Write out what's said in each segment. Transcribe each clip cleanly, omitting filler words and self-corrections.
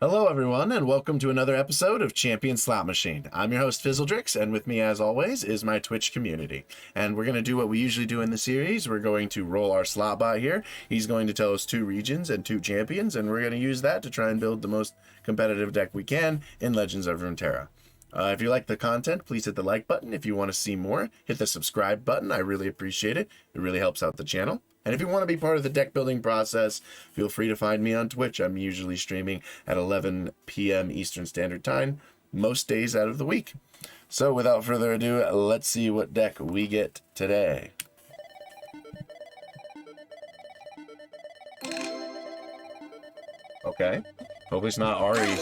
Hello, everyone, and welcome to another episode of Champion Slot Machine. I'm your host, Fizzledrix, and with me, as always, is my Twitch community. And we're going to do what we usually do in the series. We're going to roll our slot bot here. He's going to tell us 2 regions and 2 champions, and we're going to use that to try and build the most competitive deck we can in Legends of Runeterra. If you like the content, please hit the like button. If you want to see more, hit the subscribe button. I really appreciate it. It really helps out the channel. And if you want to be part of the deck building process, feel free to find me on Twitch. I'm usually streaming at 11 p.m. Eastern Standard Time, most days out of the week. So without further ado, let's see what deck we get today. Okay. Hope it's not Ari.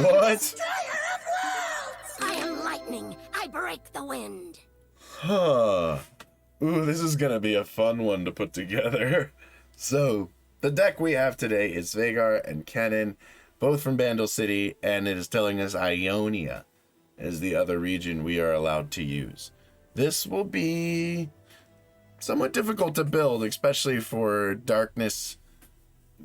What? I am lightning. I break the wind. Huh. Ooh, this is gonna be a fun one to put together. So, the deck we have today is Veigar and Kennen, both from Bandle City, and it is telling us Ionia is the other region we are allowed to use. This will be somewhat difficult to build, especially for darkness,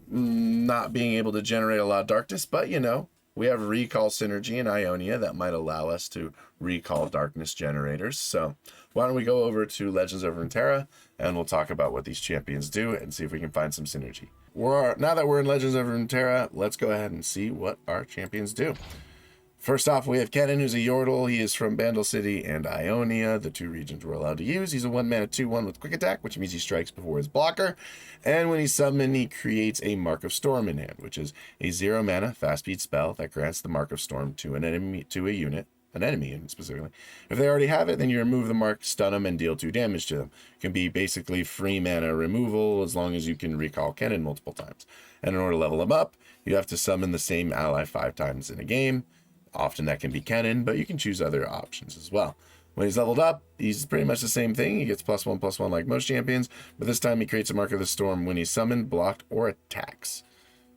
not being able to generate a lot of darkness, but you know, we have recall synergy in Ionia that might allow us to recall darkness generators. So why don't we go over to Legends of Runeterra and we'll talk about what these champions do and see if we can find some synergy. Now that we're in Legends of Runeterra, let's go ahead and see what our champions do. First off, we have Kennen, who's a Yordle. He is from Bandle City and Ionia, the 2 regions we're allowed to use. He's a 1-mana 2/1 with quick attack, which means he strikes before his blocker. And when he's summoned, he creates a Mark of Storm in hand, which is a 0-mana fast-speed spell that grants the Mark of Storm to an enemy, an enemy unit specifically. If they already have it, then you remove the mark, stun them, and deal 2 damage to them. It can be basically free mana removal as long as you can recall Kennen multiple times. And in order to level him up, you have to summon the same ally 5 times in a game. Often that can be Kennen, but you can choose other options as well. When he's leveled up, he's pretty much the same thing. He gets +1/+1 like most champions, but this time he creates a Mark of the Storm when he's summoned, blocked, or attacks.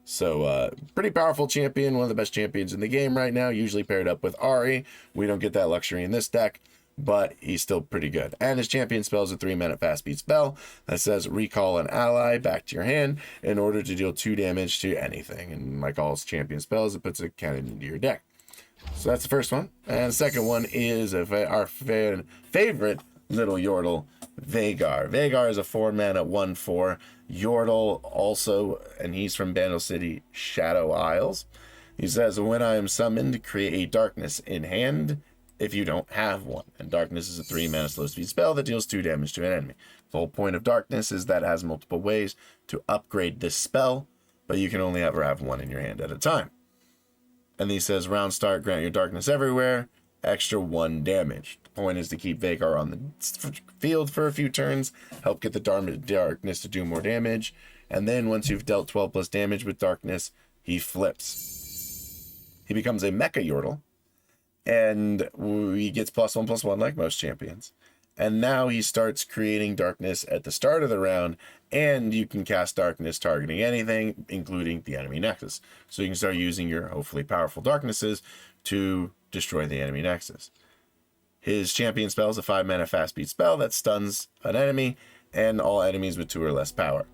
So, pretty powerful champion, one of the best champions in the game right now, usually paired up with Ari. We don't get that luxury in this deck, but he's still pretty good. And his champion spell is a 3-mana fast-speed spell that says recall an ally back to your hand in order to deal 2 damage to anything. And like all his champion spells, it puts a cannon into your deck. So that's the first one. And the second one is our favorite little Yordle, Veigar. Veigar is a 4-mana 1/4 Yordle also, and he's from Bandle City, Shadow Isles. He says, when I am summoned, create a darkness in hand if you don't have one. And darkness is a 3-mana slow-speed spell that deals 2 damage to an enemy. The whole point of darkness is that it has multiple ways to upgrade this spell, but you can only ever have one in your hand at a time. And he says, round start, grant your darkness everywhere, extra 1 damage. The point is to keep Veigar on the field for a few turns, help get the darkness to do more damage, and then once you've dealt 12 plus damage with darkness, he flips. He becomes a Mecha Yordle, and he gets +1/+1 like most champions. And now he starts creating darkness at the start of the round, and you can cast darkness targeting anything, including the enemy nexus. So you can start using your hopefully powerful darknesses to destroy the enemy nexus. His champion spell is a 5-mana fast-speed spell that stuns an enemy and all enemies with 2 or less power.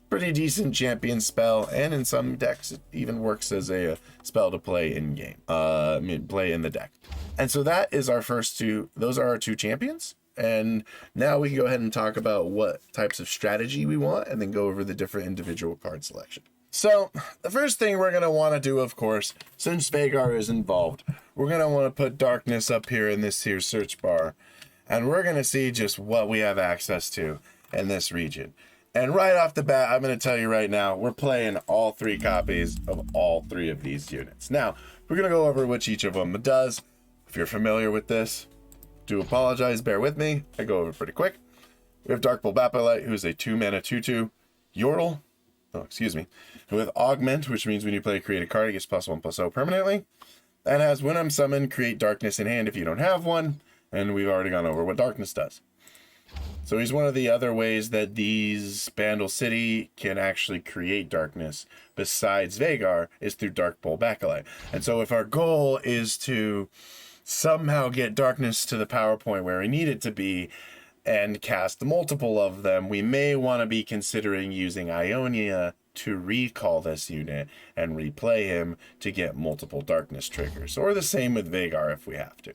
Pretty decent champion spell, and in some decks it even works as a spell to play in game, play in the deck. And so that is our first 2. Those are our 2 champions. And now we can go ahead and talk about what types of strategy we want, and then go over the different individual card selection. So the first thing we're going to want to do, of course, since Veigar is involved, we're going to want to put darkness up here in this here search bar, and we're going to see just what we have access to in this region. And right off the bat, I'm going to tell you right now, we're playing all 3 copies of all 3 of these units. Now, we're going to go over which each of them does. If you're familiar with this, do apologize, bear with me. I go over pretty quick. We have Dark Bulbapelite, who's a 2-mana 2/2 Yordle. With Augment, which means when you play create a card, it gets +1/+0 permanently. And has when I'm summoned, create darkness in hand if you don't have one. And we've already gone over what darkness does. So he's one of the other ways that these Bandle City can actually create darkness besides Veigar is through Dark Bulbapelite. And so if our goal is to somehow get darkness to the power point where we need it to be and cast multiple of them, we may want to be considering using Ionia to recall this unit and replay him to get multiple darkness triggers, or the same with Veigar if we have to.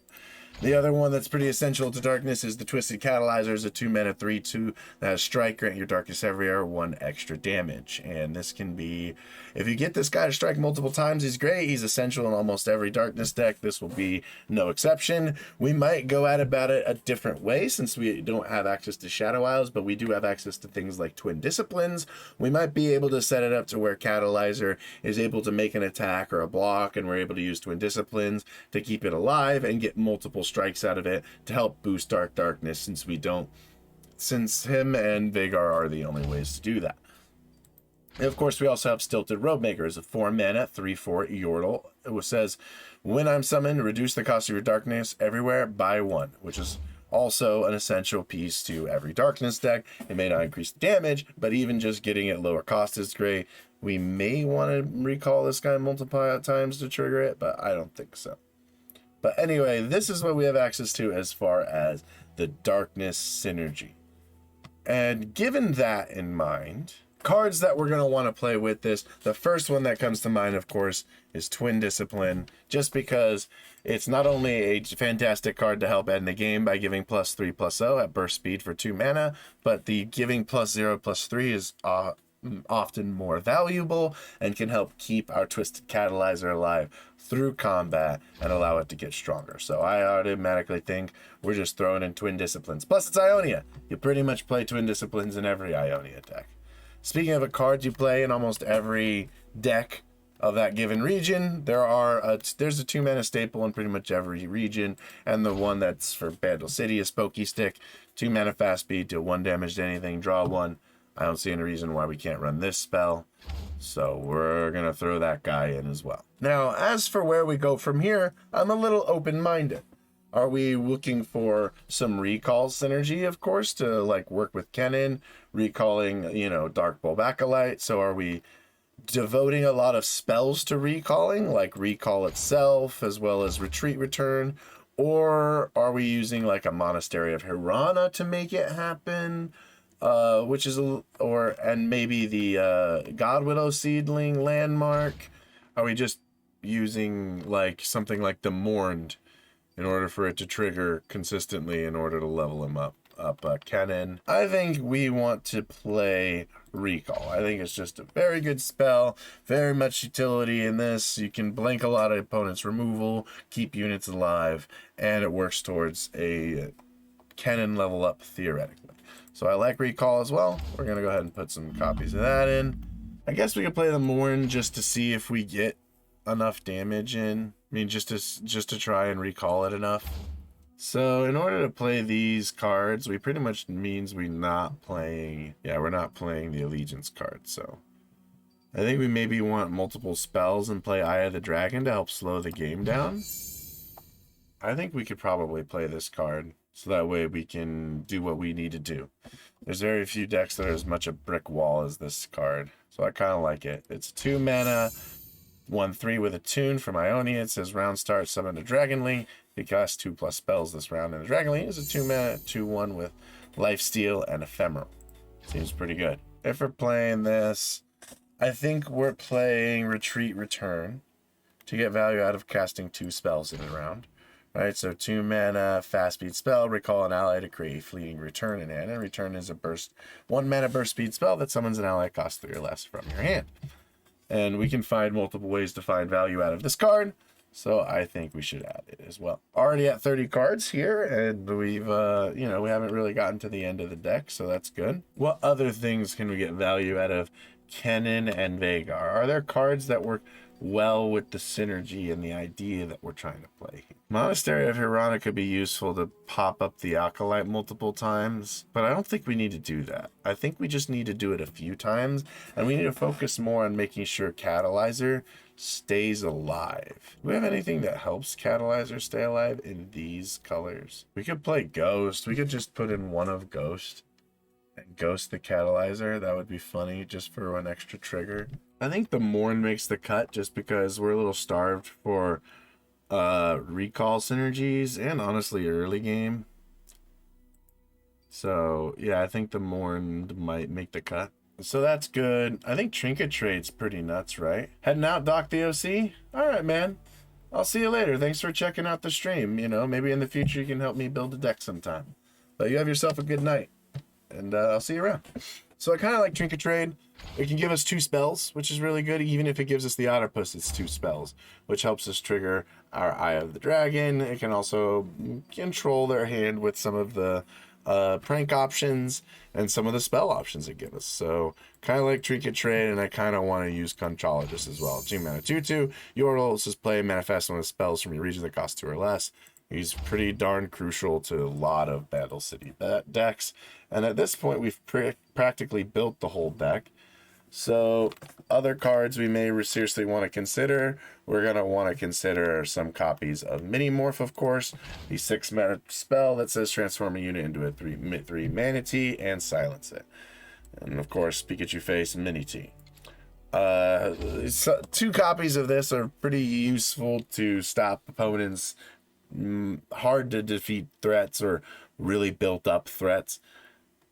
The other one that's pretty essential to darkness is the Twisted Catalyzer. It's a 2-mana 3/2 that has strike, grant your darkest every hour 1 extra damage. And this can be, if you get this guy to strike multiple times, he's great. He's essential in almost every darkness deck. This will be no exception. We might go at about it a different way since we don't have access to Shadow Isles, but we do have access to things like Twin Disciplines. We might be able to set it up to where Catalyzer is able to make an attack or a block, and we're able to use Twin Disciplines to keep it alive and get multiple strikes out of it to help boost darkness, since him and Veigar are the only ways to do that. And of course, we also have Stilted Roadmaker as a 4-mana 3/4 Yordle. It says, when I'm summoned, reduce the cost of your darkness everywhere by 1, which is also an essential piece to every darkness deck. It may not increase damage, but even just getting it lower cost is great. We may want to recall this guy multiple times to trigger it, but I don't think so. But anyway, this is what we have access to as far as the darkness synergy. And given that in mind, cards that we're going to want to play with this, the first one that comes to mind, of course, is Twin Discipline, just because it's not only a fantastic card to help end the game by giving +3/+0 at burst speed for 2 mana, but the giving +0/+3 is often more valuable and can help keep our Twisted Catalyzer alive through combat and allow it to get stronger. So I automatically think we're just throwing in Twin Disciplines. Plus it's Ionia. You pretty much play Twin Disciplines in every Ionia deck. Speaking of a card you play in almost every deck of that given region, there's a 2-mana staple in pretty much every region, and the one that's for Bandle City is Spooky Stick. 2-mana fast speed, deal 1 damage to anything, draw 1. I don't see any reason why we can't run this spell, so we're going to throw that guy in as well. Now, as for where we go from here, I'm a little open-minded. Are we looking for some recall synergy, of course, to like work with Kennen, recalling, Dark Bulb Acolyte? So are we devoting a lot of spells to recalling, like recall itself, as well as retreat return? Or are we using like a Monastery of Hirana to make it happen? And maybe the God Widow Seedling landmark? Are we just using like something like the Mourned in order for it to trigger consistently in order to level him up Kennen? I think we want to play Recall. I think it's just a very good spell, very much utility in this. You can blank a lot of opponents' removal, keep units alive, and it works towards a Kennen level up theoretically. So I like Recall as well. We're going to go ahead and put some copies of that in. I guess we could play the Mourn just to see if we get enough damage in. I mean, just to try and recall it enough. So in order to play these cards, we pretty much means we're not playing the Allegiance card. So I think we maybe want multiple spells and play Eye of the Dragon to help slow the game down. I think we could probably play this card, so that way we can do what we need to do. There's very few decks that are as much a brick wall as this card, so I kind of like it. It's 2-mana, 1/3 with a tune from Ionia. It says round start, summon a Dragonling. You cast 2+ spells this round, and the Dragonling is a 2-mana, 2/1 with Lifesteal and Ephemeral. Seems pretty good. If we're playing this, I think we're playing Retreat Return to get value out of casting 2 spells in a round. Right, so 2-mana fast speed spell, recall an ally to create a fleeting return in hand. And return is a 1-mana burst speed spell that summons an ally cost 3 or less from your hand. And we can find multiple ways to find value out of this card, so I think we should add it as well. Already at 30 cards here, and we've we haven't really gotten to the end of the deck, so that's good. What other things can we get value out of Kennen and Veigar? Are there cards that work well with the synergy and the idea that we're trying to play? Monastery of Hirana could be useful to pop up the Acolyte multiple times, but I don't think we need to do that. I think we just need to do it a few times, and we need to focus more on making sure Catalyzer stays alive. Do we have anything that helps Catalyzer stay alive in these colors? We could play Ghost. We could just put in one of Ghost and Ghost the Catalyzer. That would be funny, just for an extra trigger. I think the Mourn makes the cut just because we're a little starved for recall synergies and honestly early game. So yeah, I think the Mourn might make the cut. So that's good. I think Trinket Trade's pretty nuts, right? Heading out, Doc the OC? All right, man. I'll see you later. Thanks for checking out the stream. You know, maybe in the future you can help me build a deck sometime. But you have yourself a good night, and I'll see you around. So I kind of like Trinket Trade. It can give us 2 spells, which is really good. Even if it gives us the Otterpuss, it's 2 spells, which helps us trigger our Eye of the Dragon. It can also control their hand with some of the prank options and some of the spell options it gives us. So kind of like Trinket Trade, and I kind of want to use Conchologist as well. 2 mana 2/2. Your role is play manifest one of the spells from your region that costs 2 or less. He's pretty darn crucial to a lot of Battle City decks. And at this point, we've practically built the whole deck. So other cards we may seriously want to consider. We're going to want to consider some copies of Minimorph, of course. The 6 mana spell that says transform a unit into a 3 manatee and silence it. And of course, Pikachu Face Mini T. 2 copies of this are pretty useful to stop opponents' hard to defeat threats or really built up threats.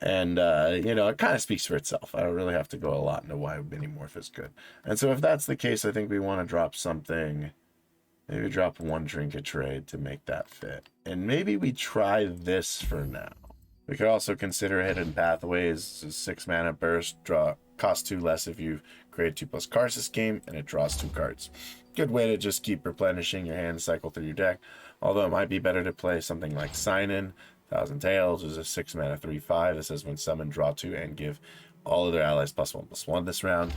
And, you know, it kind of speaks for itself. I don't really have to go a lot into why Minimorph is good. And so if that's the case, I think we want to drop something. Maybe drop 1 Trinket Trade to make that fit. And maybe we try this for now. We could also consider Hidden Pathways. 6 mana burst, cost 2 less if you create 2+ cards this game, and it draws 2 cards. Good way to just keep replenishing your hand cycle through your deck. Although it might be better to play something like Sign-In. Thousand Tales is a 6 mana 3/5. It says when summoned, draw 2 and give all other allies +1/+1 this round.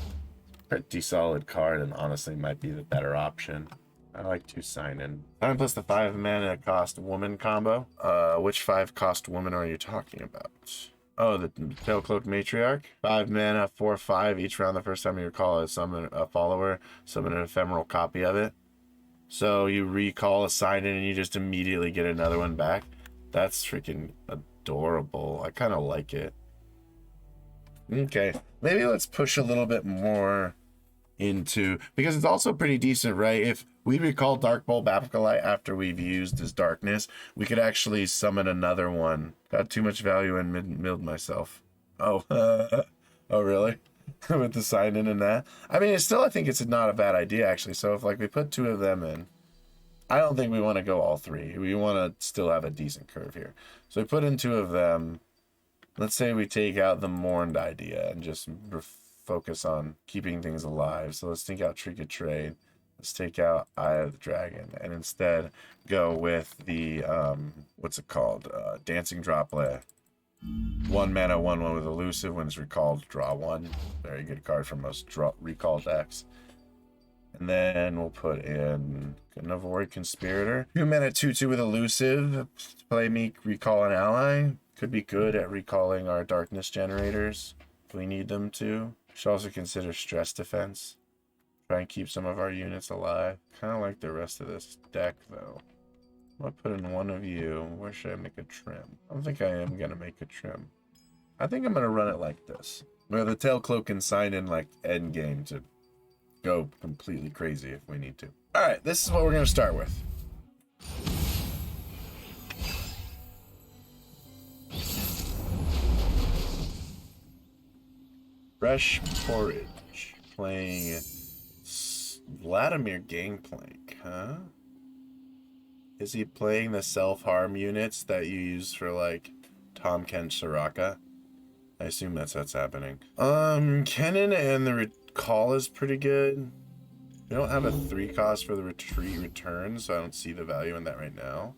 Pretty solid card, and honestly might be the better option. I like to Sign-In. 9 plus the 5 mana cost woman combo. Which 5 cost woman are you talking about? Oh, the Tailcloak Matriarch. 5 mana, 4/5 each round. The first time you recall a follower, summon an ephemeral copy of it. So you recall a Sign-In and you just immediately get another one back. That's freaking adorable. I kind of like it. Okay, maybe let's push a little bit more into, because it's also pretty decent, right? If we recall Dark Bulb Apicalite after we've used his darkness, we could actually summon another one. Got too much value and milled myself. Oh, oh really? With the Sign-In and that. I mean, it's still, I think it's not a bad idea actually. So if like we put 2 of them in, I don't think we want to go all 3. We want to still have a decent curve here. So we put in 2 of them. Let's say we take out the Mourned idea and just focus on keeping things alive. So let's take out Trinket Trade. Let's take out Eye of the Dragon and instead go with the, what's it called? Dancing Droplet. 1 mana, 1/1 with Elusive. When it's recalled, draw 1. Very good card for most recall decks. And then we'll put in Navori Conspirator. 2 mana 2/2 with Elusive. Play me recall an ally. Could be good at recalling our darkness generators if we need them to. Should also consider Stress Defense. Try and keep some of our units alive. Kind of like the rest of this deck though. I'm gonna put in 1 of you. Where should I make a trim? I don't think I am gonna make a trim. I think I'm gonna run it like this. Where the Tailcloak can Sign-In like end game to go completely crazy if we need to. All right, this is what we're going to start with. Fresh Porridge. Playing Vladimir Gangplank, huh? Is he playing the self-harm units that you use for like Tom Kent Soraka? I assume that's what's happening. Kennen and the Recall is pretty good. We don't have a 3 cost for the retreat return, so I don't see the value in that right now.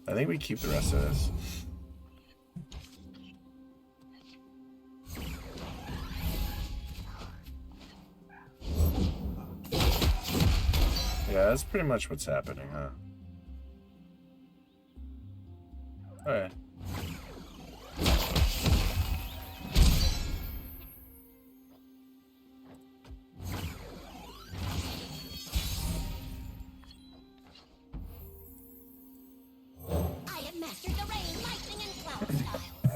I think we keep the rest of this. Yeah, that's pretty much what's happening, huh? Alright.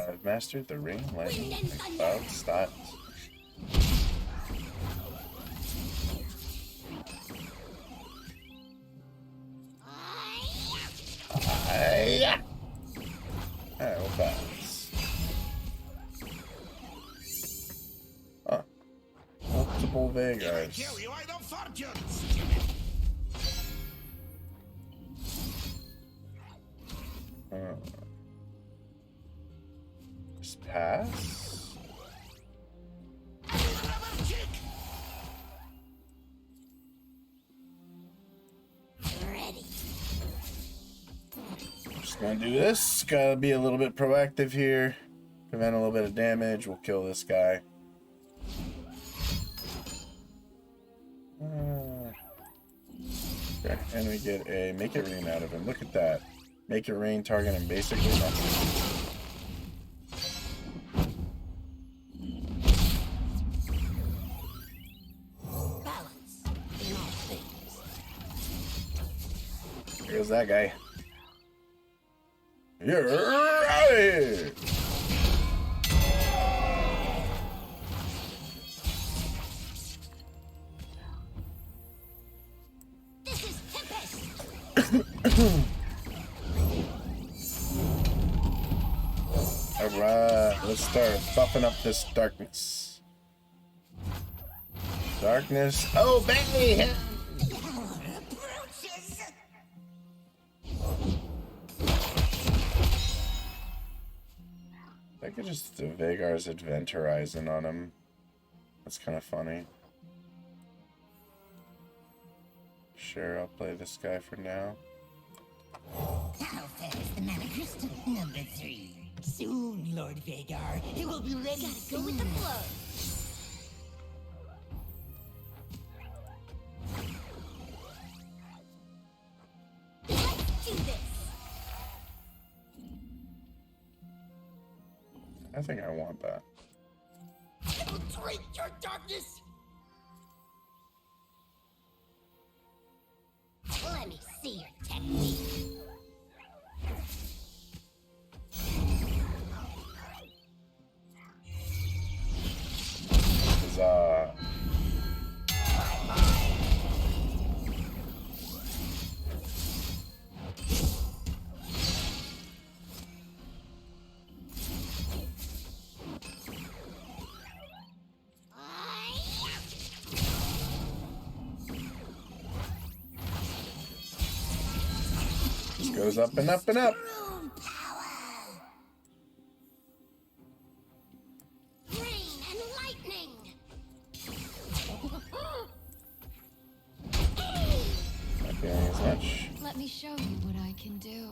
I've mastered the rain, lightning, and cloud styles. Yeah. Alright, we'll pass. couple Veigars. Kill you, I don't fortune. Just pass. Ready. Just gonna do this. Gotta be a little bit proactive here. Prevent a little bit of damage. We'll kill this guy. Okay, and we get a make it rain out of him. Look at that. Make it rain, target him basically nothing. Balance in all things. Here goes that guy. You're out of here! This is Tempest. Alright, let's start buffing up this darkness. Darkness, obey him! I could just do Veigar's Advent Horizon on him. That's kind of funny. Sure, I'll play this guy for now. How fares the mana crystal number 3? Soon, Lord Veigar, it will be ready. Gotta go with the flow. Let's do this. I think I want that. I will drink your darkness. Let me see your technique. Huzzah. Just goes up and up and up. Room power. Rain and lightning. Not feeling as much. Let me show you what I can do.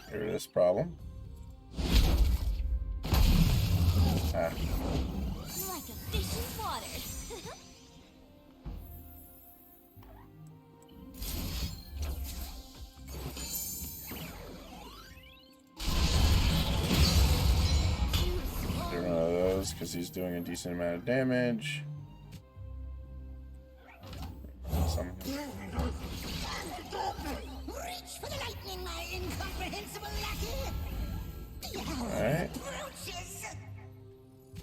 Get rid of this problem. Ah. Like a fish in water. Get rid of those because he's doing a decent amount of damage. Some. Reach for the lightning, my incomprehensible lackey. Alright. Approaches.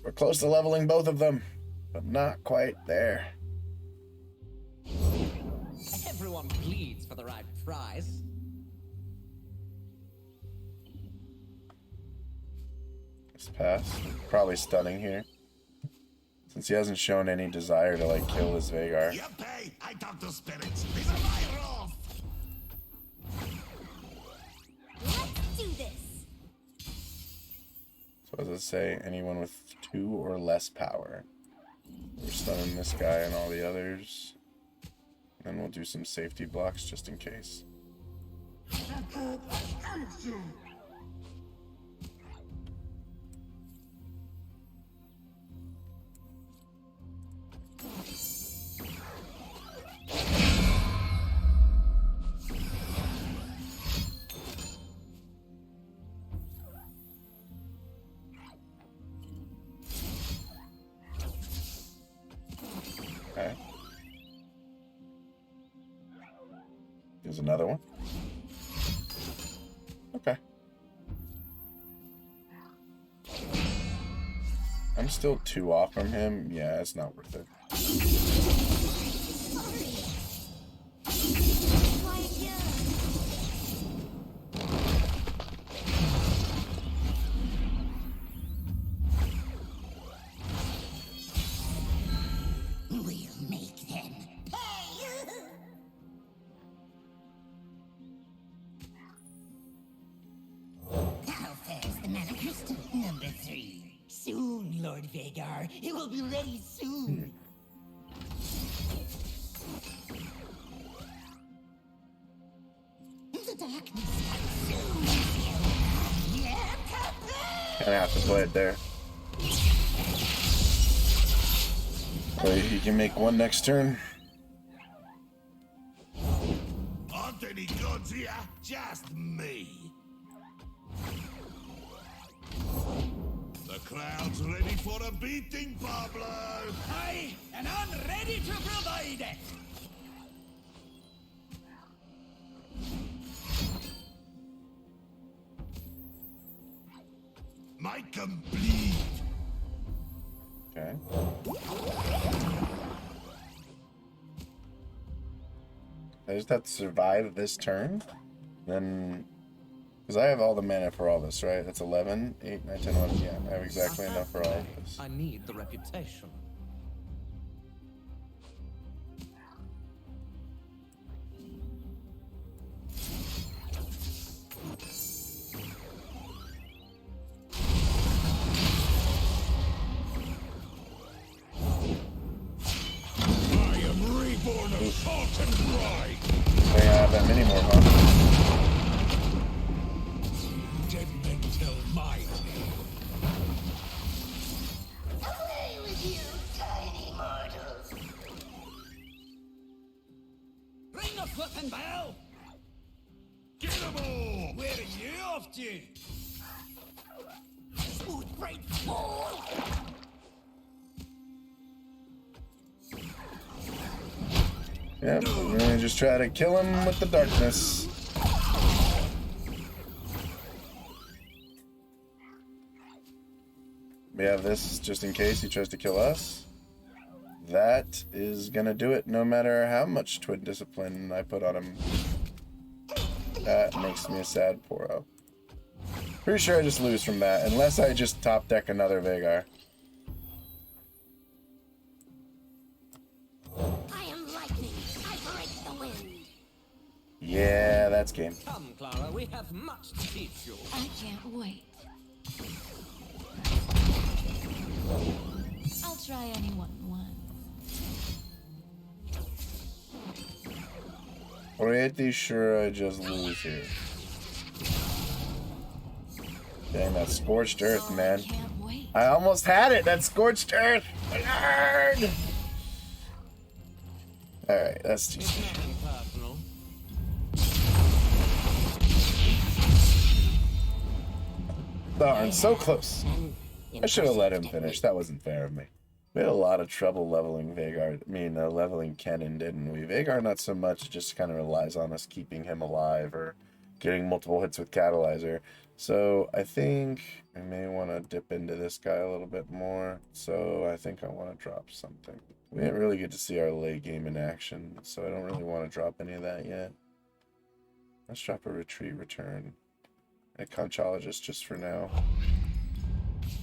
We're close to leveling both of them, but not quite there. Everyone pleads for the right price. Just pass. Probably stunning here. Since he hasn't shown any desire to like kill this Veigar. You pay, I talk to spirits. These are my rules. Let's do this. So as I say, anyone with 2 or less power. We're stunning this guy and all the others. Then we'll do some safety blocks just in case. Okay. Here's another one. Okay. I'm still 2 off from him. Yeah, it's not worth it. Try again. crystal number 3. Soon, Lord Veigar. It will be ready soon. The darkness consumes you. Yeah, Gonna have to play it there. Or he can make one next turn. Aren't any gods here? Just me. The crowd's ready for a beating, Pablo. Aye, and I'm ready to provide it. Make them bleed. Okay. I just have to survive this turn. Then. Because I have all the mana for all this, right? That's 11, 8, 9, 10, 11. Yeah, I have exactly enough for all of this. I need the reputation. I am reborn of salt and brine. May I have that many more, huh? Dead men tell my tale. Play with you, tiny mortals. Ring the flippin' bell! Get them all! Where are you off to? Smooth brain fool! Yeah, we're gonna just try to kill him with the darkness. We have this just in case he tries to kill us. That is gonna do it no matter how much Twin Discipline I put on him. That makes me a sad poro. Pretty sure I just lose from that, unless I just top deck another Veigar. I am lightning. I break the wind. Yeah, that's game. Come, Clara, we have much to teach you. I can't wait. I'll try anyone once. Pretty sure I just lose here. Dang, that Scorched Earth, man. Can't wait. I almost had it! That Scorched Earth! Nerd! Alright, that's It's just... nothing personal. Darn, so close. I should have let him finish. That wasn't fair of me. We had a lot of trouble leveling Veigar. Leveling Kennen, didn't we? Veigar, not so much. It just kind of relies on us keeping him alive or getting multiple hits with Catalyzer. So I think I may want to dip into this guy a little bit more. So I think I want to drop something. We didn't really get to see our late game in action, so I don't really want to drop any of that yet. Let's drop a Retreat Return. A Conchologist just for now.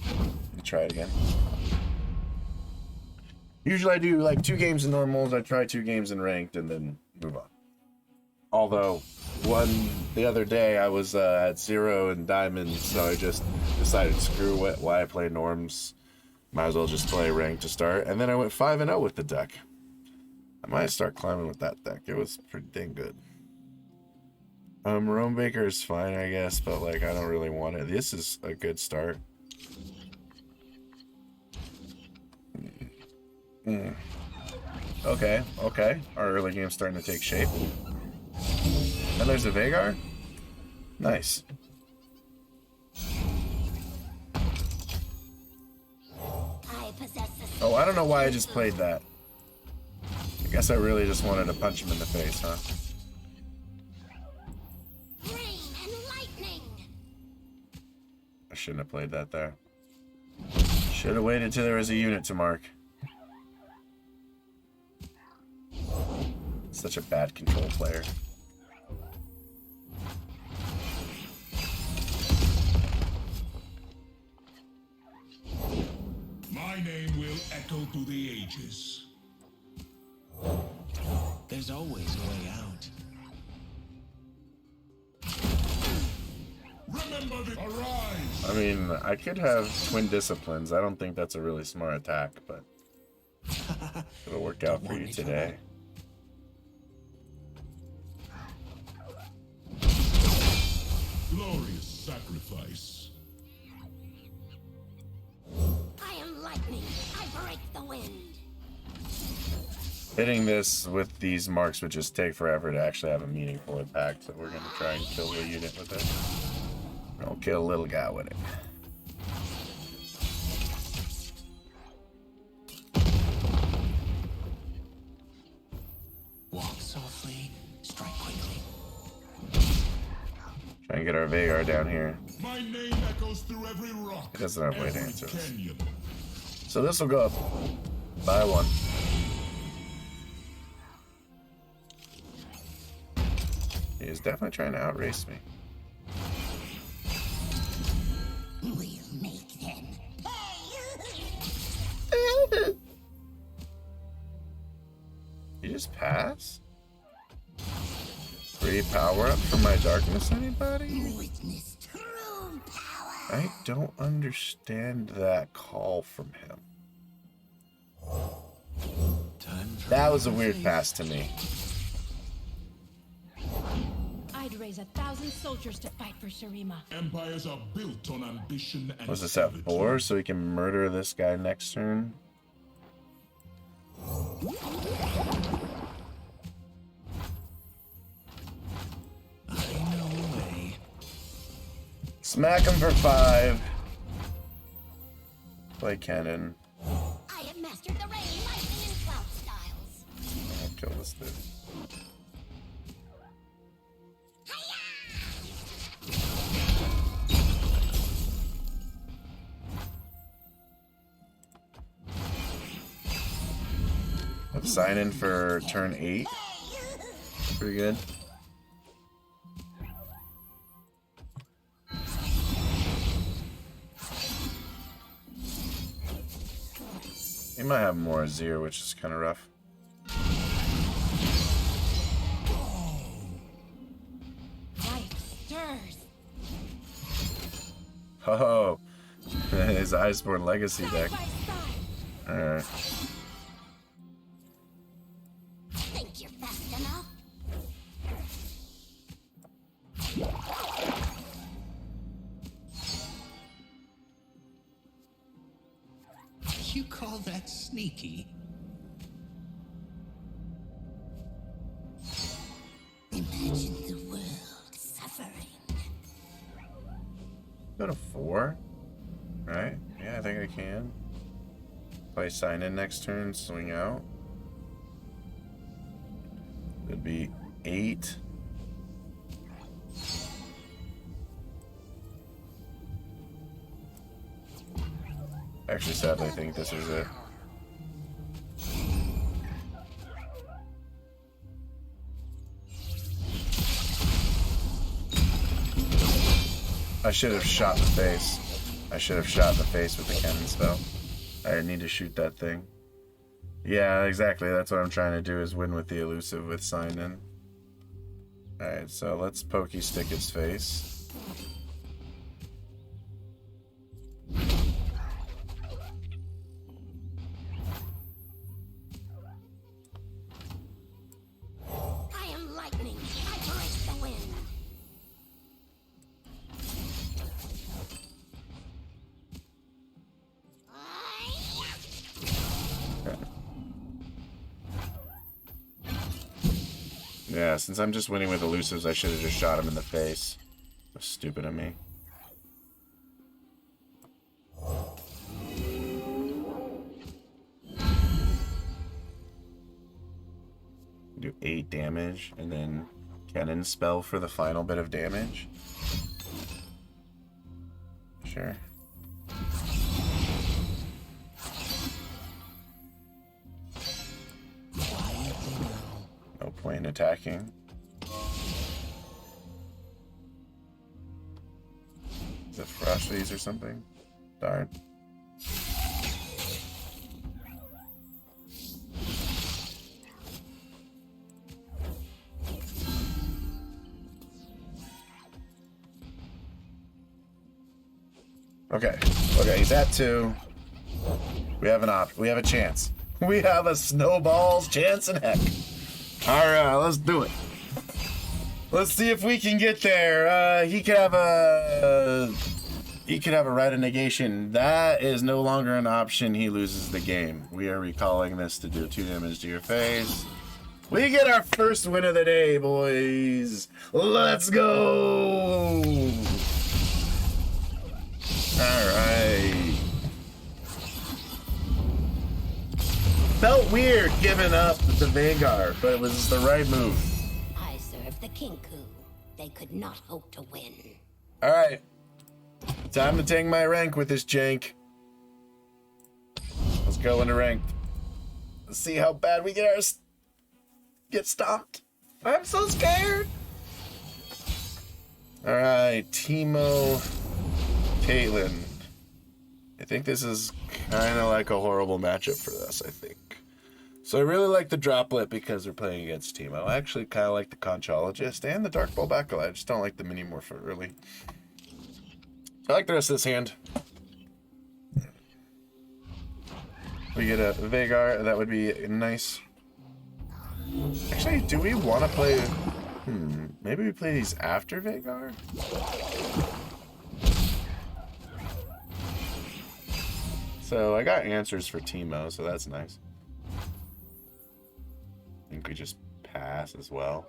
Let me try it again. Usually I do like 2 games in normals, I try 2 games in ranked, and then move on. Although, the other day I was at 0 in diamonds, so I just decided screw it, why I play norms. Might as well just play ranked to start. And then I went 5-0 with the deck. I might start climbing with that deck. It was pretty dang good. Rome Baker is fine, I guess, but like I don't really want it. This is a good start. Okay. Our early game's starting to take shape. And there's a Veigar? Nice. I possess the Oh, I don't know why I just played that. I guess I really just wanted to punch him in the face, huh? rain and lightning. I shouldn't have played that there. Should have waited till there was a unit to mark. Such a bad control player. My name will echo through the ages. There's always a way out. Remember the arise. I mean, I could have twin disciplines. I don't think that's a really smart attack, but it'll work out for you today. Glorious sacrifice. I am lightning. I break the wind. Hitting this with these marks would just take forever to actually have a meaningful impact, so we're going to try and kill the unit with it. I'll kill a little guy with it. Walk softly, strike quickly. Try and get our Veigar down here. My name echoes through every rock. He doesn't have way to every answer this. canyon. So this will go up by 1. He is definitely trying to outrace me. We'll make them pay. You just pass? Free power up for my darkness, anybody? Witness true power. I don't understand that call from him. Time for That was a weird pass to me. I'd raise 1,000 soldiers to fight for Shurima. Empires are built on ambition and Was this at 4 so he can murder this guy next turn? I know a way. Smack him for 5. Play Kennen. I have mastered the rain, lightning, and cloud styles. I'll kill this dude. Let's sign in for turn 8. Pretty good. He might have more Azir, which is kind of rough. Life stirs. Oh, his Iceborne Legacy deck. Side by side. Alright. Think you're fast enough? You call that sneaky? Imagine the world suffering. Go to 4. Right? Yeah, I think I can. Play sign in next turn, swing out. It'd be 8. Actually, sadly, I think this is it. I should have shot the face. I should have shot the face with the cannon spell. I need to shoot that thing. Yeah, exactly. That's what I'm trying to do, is win with the elusive with sign in. Alright, so let's pokey stick its face. I am lightning. I break the wind. Yeah, since I'm just winning with elusives, I should have just shot him in the face. That's stupid of me. Do 8 damage, and then Kennen spell for the final bit of damage. Sure. No point in attacking. Is it frost these or something? Darn. Okay. Okay, he's at 2. We have we have a chance. We have a snowball's chance in heck. Alright, let's do it. Let's see if we can get there. He could have a right of negation. That is no longer an option. He loses the game. We are recalling this to do 2 damage to your face. We get our first win of the day, boys. Let's go. Alright. Felt weird giving up the Veigar, but it was the right move. I serve the Kinku. They could not hope to win. Alright. Time to take my rank with this jank. Let's go into ranked. Let's see how bad we get stomped. I'm so scared. Alright, Teemo, Caitlyn. I think this is kind of like a horrible matchup for us, I think. So I really like the Droplet because they're playing against Teemo. I actually kind of like the Conchologist and the Dark Bull Backlight. I just don't like the Mini-Morph early. So I like the rest of this hand. We get a Veigar. That would be nice. Actually, do we want to play... maybe we play these after Veigar? So I got answers for Teemo, so that's nice. I think we just pass as well.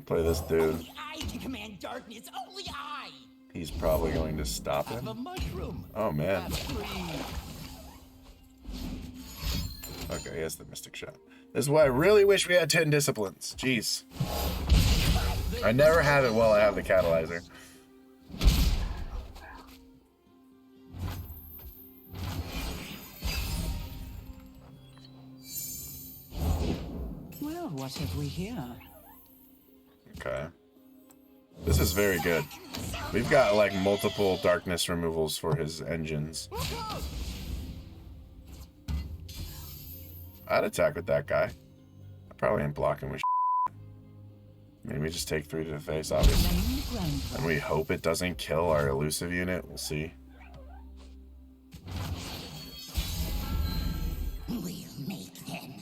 Play this dude. Only I can command darkness. Only I. He's probably going to stop Have a him. mushroom. Oh man. That's free. Okay, he has the Mystic Shot. This is why I really wish we had 10 disciplines. Jeez. I never have it while I have the Catalyzer. Well, what have we here? Okay. This is very good. We've got like multiple darkness removals for his engines. I'd attack with that guy. I probably ain't blocking with maybe just take 3 to the face, obviously. And we hope it doesn't kill our elusive unit. We'll see. We'll make them.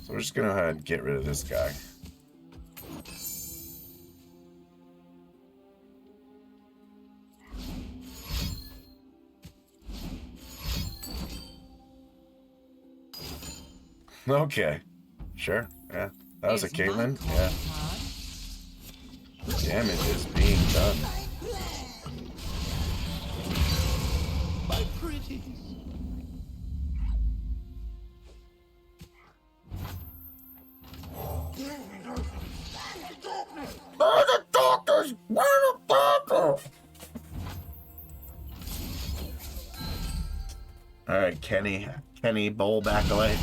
So we're just gonna go ahead and get rid of this guy. Okay. Sure. Yeah. That was a Caitlyn. Yeah. Damage is being done. My pretties. Alright, Kenny bowl back away.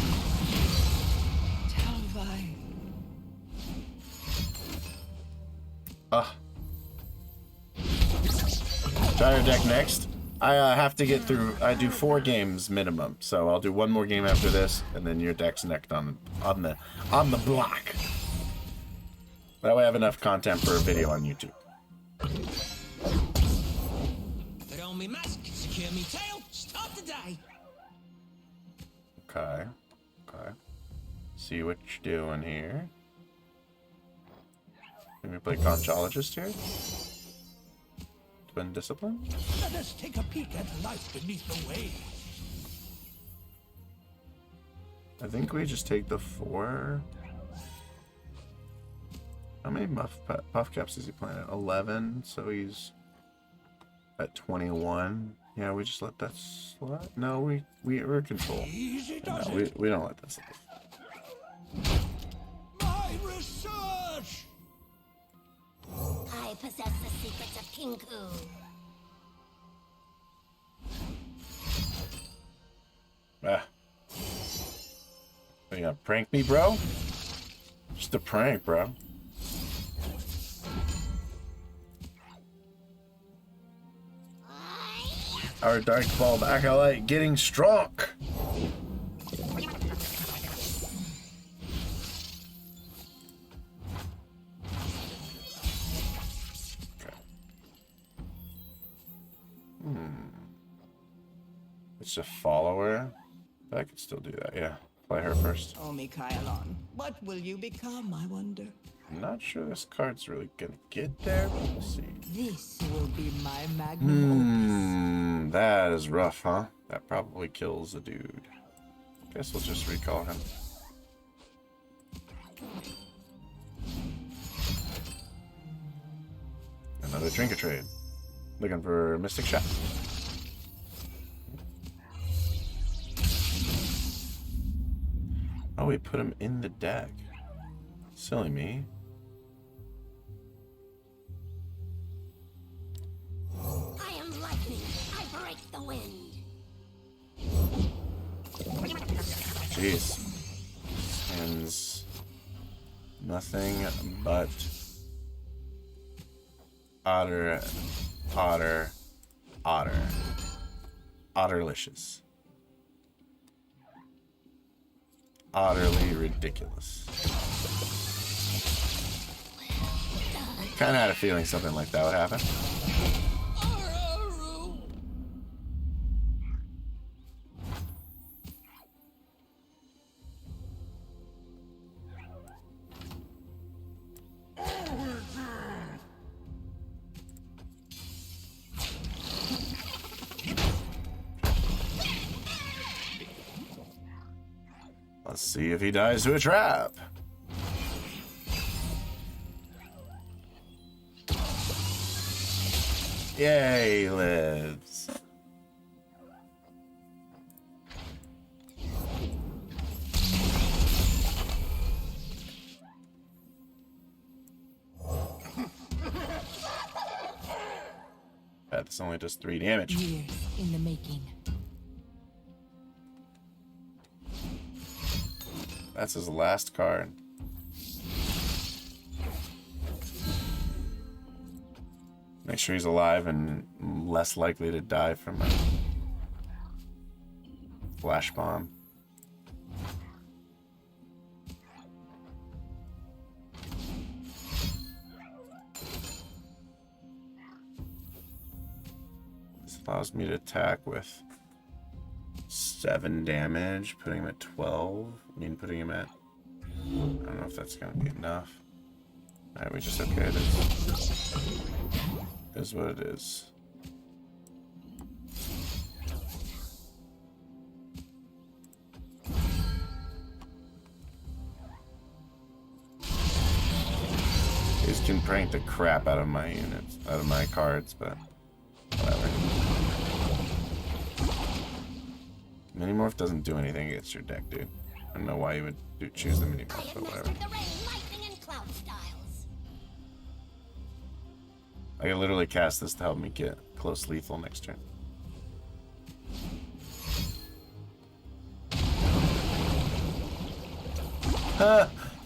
Try your deck next. I have to get through. I do 4 games minimum, so I'll do 1 more game after this, and then your deck's next on the block. That way, I have enough content for a video on YouTube. Put on me mask, secure me tail, start the day. Okay. Okay. See what you're doing here. Let me play Conchologist here. Twin Discipline. Let us take a peek at life beneath the waves. I think we just take the 4. How many buff caps is he playing at? 11, so he's at 21. Yeah, we just let that slide. No, we're control. Easy No, does we it. don't let that slide. My research. I possess the secrets of Kinku. Ah. Are you gonna prank me, bro? Just a prank, bro. Our Dark Ball Acolyte getting strong. It's a follower. But I could still do that, yeah. Play her first. Oh, Mikhailon, what will you become, I wonder? I'm not sure this card's really gonna get there, but we'll see. This will be my magnum opus. That is rough, huh? That probably kills a dude. Guess we'll just recall him. Another trinket trade. Looking for Mystic Shot. Oh, we put him in the deck. Silly me. I am lightning. I break the wind. Jeez. Hands. Nothing but otter, otter, otter. Otterlicious. Utterly ridiculous. Kinda had a feeling something like that would happen. Let's see if he dies to a trap. Yay, he lives. That's only does 3 damage. Years in the making. That's his last card. Make sure he's alive and less likely to die from a flash bomb. This allows me to attack with 7 damage, putting him at 12. I mean, putting him at... I don't know if that's going to be enough. Alright, we just okay this. Is what it is. These can prank the crap out of my units, out of my cards, but whatever. Minimorph doesn't do anything against your deck, dude. I don't know why you would choose the I Minimorph, have but whatever. mastered the rain, lightning, and cloud styles. I can literally cast this to help me get close lethal next turn.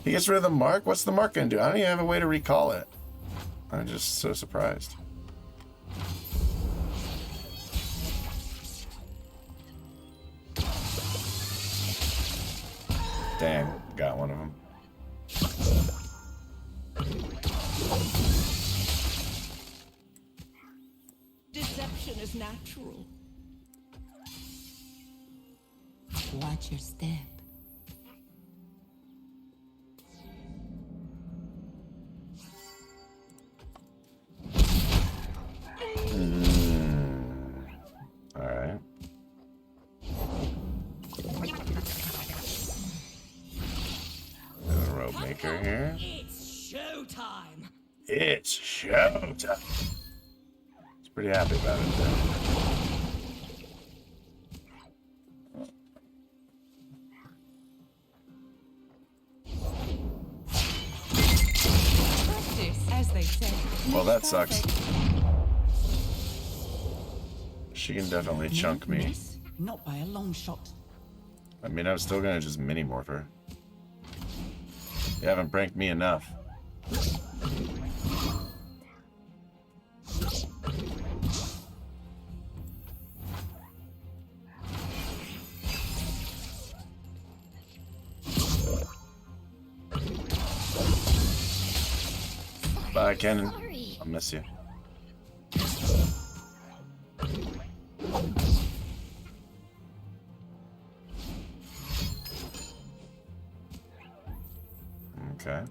He gets rid of the mark? What's the mark gonna do? I don't even have a way to recall it. I'm just so surprised. Dang, got one of them. Deception is natural. Watch your step. Alright. There's a rope maker here. It's showtime. It's showtime. He's pretty happy about it, though. Practice, as they say. Well, that makes sucks. perfect. She can definitely chunk me. Miss? Not by a long shot. I mean, I was still gonna just mini-morph her. You haven't pranked me enough. Bye, Kennen. Sorry. I'll miss you. Okay.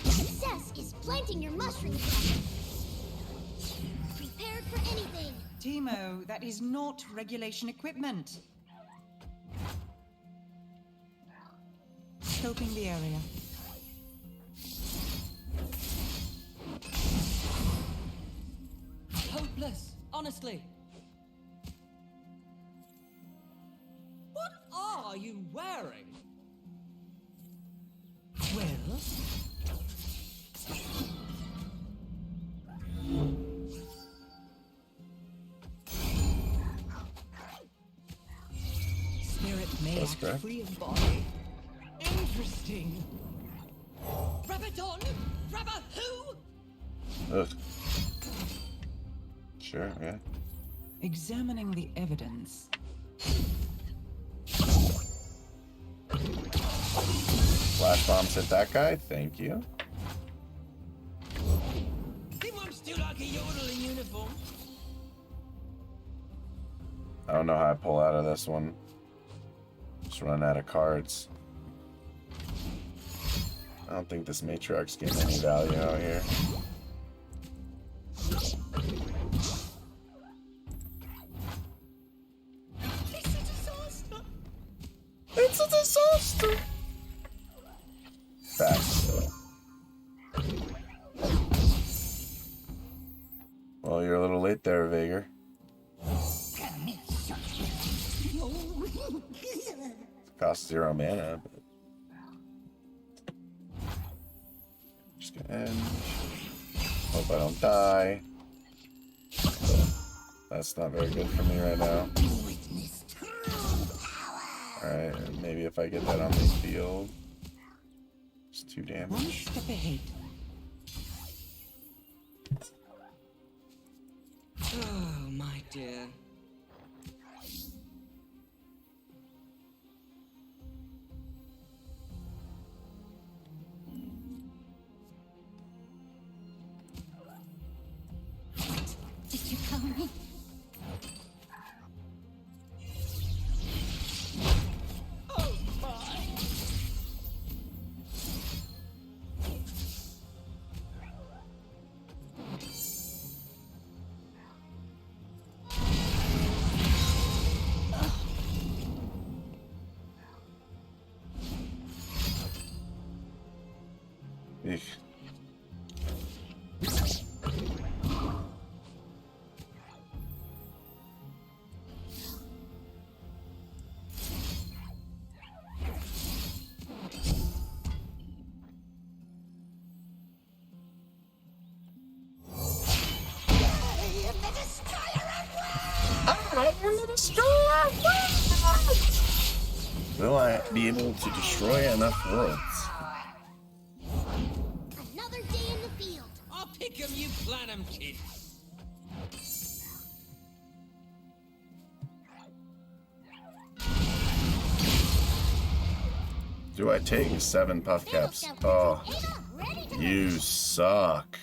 Success is planting your mushroom crop. Prepared for anything. Timo, that is not regulation equipment. Scoping the area. Hopeless, honestly. What are you wearing? Well, spirit may That's act correct. free of body. Interesting. Rabadon? Rabba who? Ugh. Sure, yeah. Examining the evidence. Flash bombs hit that guy. Thank you. Anyone still like a yodel in uniform? I don't know how I pull out of this one. Just running out of cards. I don't think this matriarch's getting any value out here. It's a disaster! Facts. Well, you're a little late there, Veigar. Cost 0 mana, but just gonna end. Hope I don't die. That's not very good for me right now. Alright, maybe if I get that on the field. It's 2 One damage. step ahead. Oh, my dear. Did you call me? Oh, my. Eek. Will I be able to destroy enough worlds? Another day in the field. I'll pick 'em, you plan 'em, kid. Do I take 7 puff caps? Oh, you suck.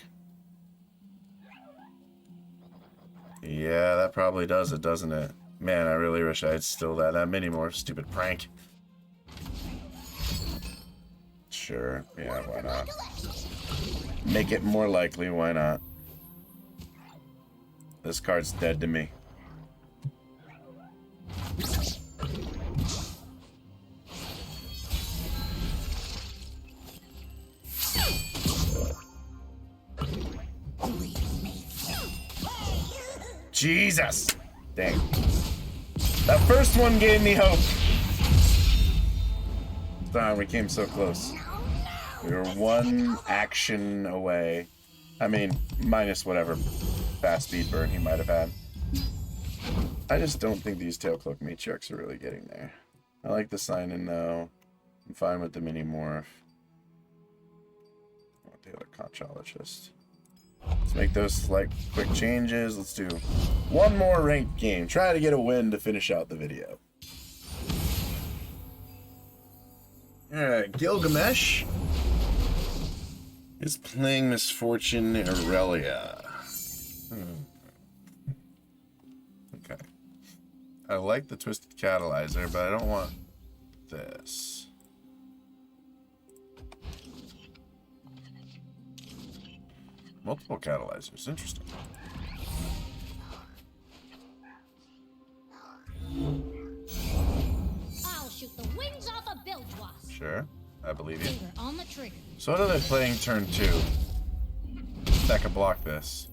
Yeah, that probably does it, doesn't it? Man, I really wish I had still that many more. Stupid prank. Sure, yeah, why not? Make it more likely, why not? This card's dead to me. Jesus! Dang. That first one gave me hope. Darn, we came so close. We were 1 action away. I mean, minus whatever fast speed burn he might have had. I just don't think these Tailcloak Matriarchs are really getting there. I like the sign-in though. I'm fine with the mini morph. I want the other Conchologist. Let's make those slight quick changes. Let's do 1 more ranked game. Try to get a win to finish out the video. Alright, Gilgamesh is playing Misfortune Aurelia. Okay. I like the twisted catalyzer, but I don't want this. Multiple catalyzers. Interesting. I'll shoot the wings off a bilge wasp. Sure. I believe you. Finger on the trigger. So what are they playing turn 2? That could block this.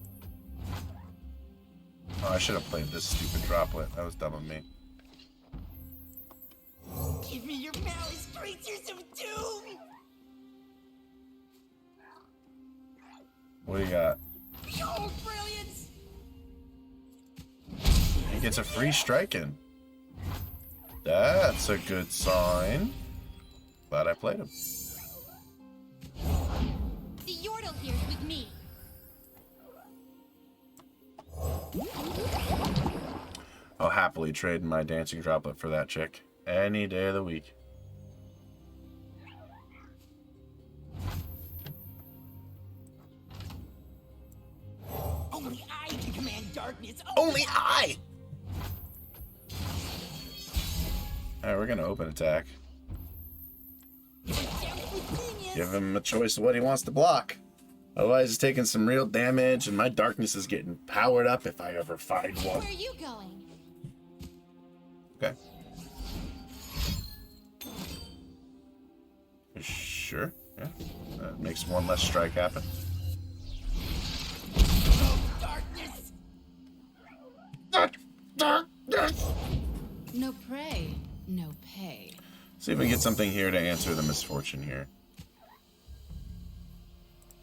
Oh, I should have played this stupid droplet. That was dumb of me. Give me your malice creatures of doom! What do you got? Behold brilliance! He gets a free strike in. That's a good sign. Glad I played him. The Yordle here's with me. I'll happily trade my dancing droplet for that chick any day of the week. Only I can command darkness. Only I! Alright, we're gonna open attack. Give him a choice of what he wants to block. Otherwise, he's taking some real damage, and my darkness is getting powered up if I ever find one. Where are you going? Okay. Sure. Yeah. That makes one less strike happen. Darkness! No prey, no pay. See if we can get something here to answer the misfortune here.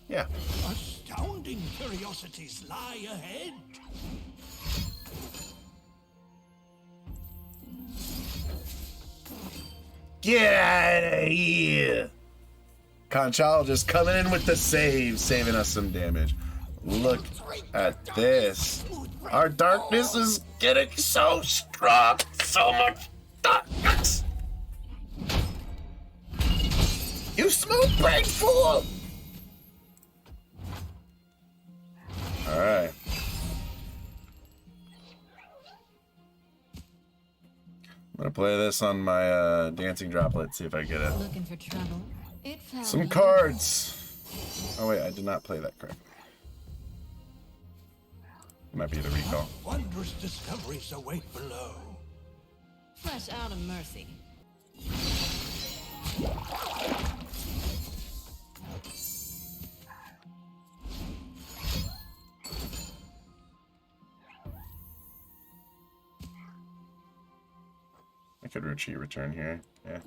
Yeah. Astounding curiosities lie ahead. Get out of here! Conchal just coming in with the save, saving us some damage. Look at this. Our darkness is getting so strong. So much darkness. You smooth brain fool! Alright. I'm gonna play this on my dancing droplet, see if I get it. Looking for trouble? It found Some you. cards! Oh wait, I did not play that correctly. Might be the recall. Wondrous discoveries await below. Fresh out of mercy. I could retreat return here. Yeah.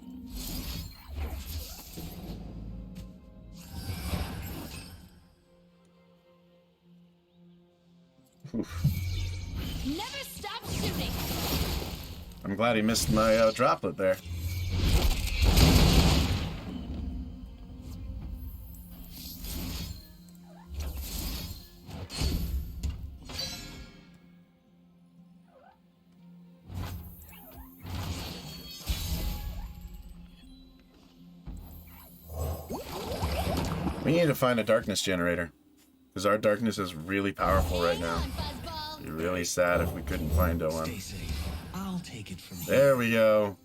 Oof. Never stop shooting. I'm glad he missed my droplet there. We need to find a darkness generator, because our darkness is really powerful right now. It'd be really sad if we couldn't find one. Stay safe. I'll take it from here. There we go.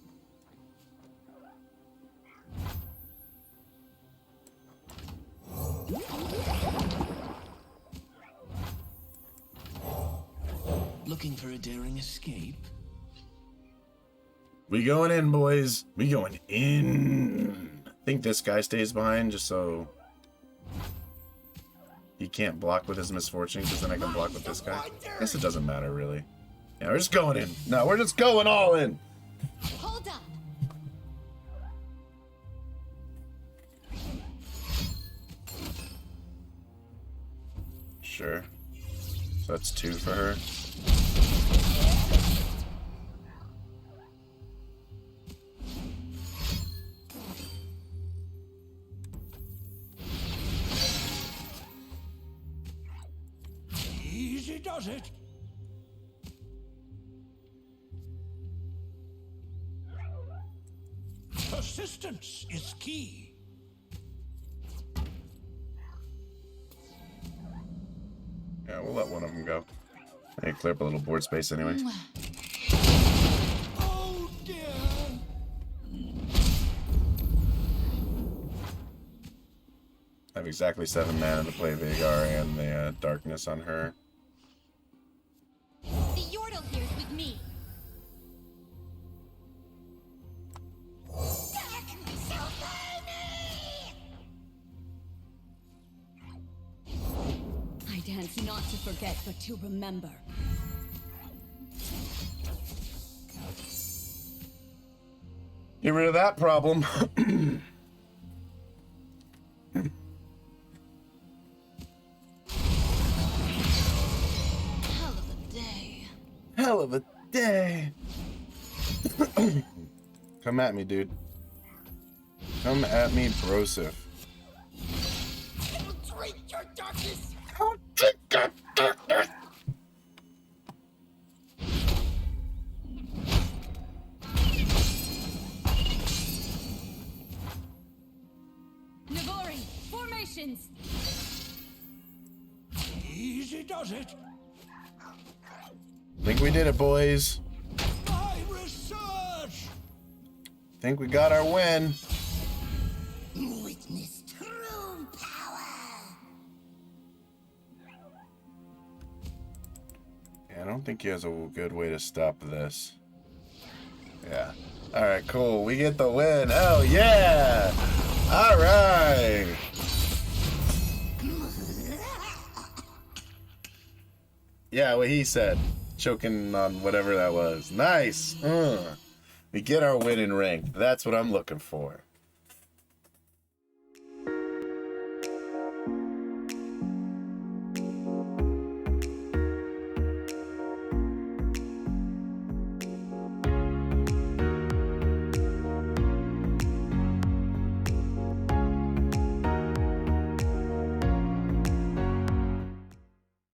Looking for a daring escape? We going in, boys. We going in. I think this guy stays behind just so he can't block with his misfortune, because then I can block with this guy. I guess it doesn't matter, really. Yeah, we're just going in. No, we're just going all in. Hold up. Sure. So that's 2 for her. Easy does it. Persistence is key. Yeah, we'll let one of them go. Hey, clear up a little board space anyway. Oh dear. I have exactly 7 mana to play Veigar and the darkness on her. The Yordle here's with me. I dance not to forget, but to remember. Get rid of that problem. Hell of a day. Hell of a day. Come at me, dude. Come at me, brosif. Drink your darkness. I'll drink your darkness. Nagori, formations. Easy does it. Think we did it, boys. My research. Think we got our win. Witness true power. Yeah, I don't think he has a good way to stop this. Yeah. Alright, cool. We get the win. Oh, yeah! Alright! Yeah, what he said. Choking on whatever that was. Nice! We get our win in rank. That's what I'm looking for.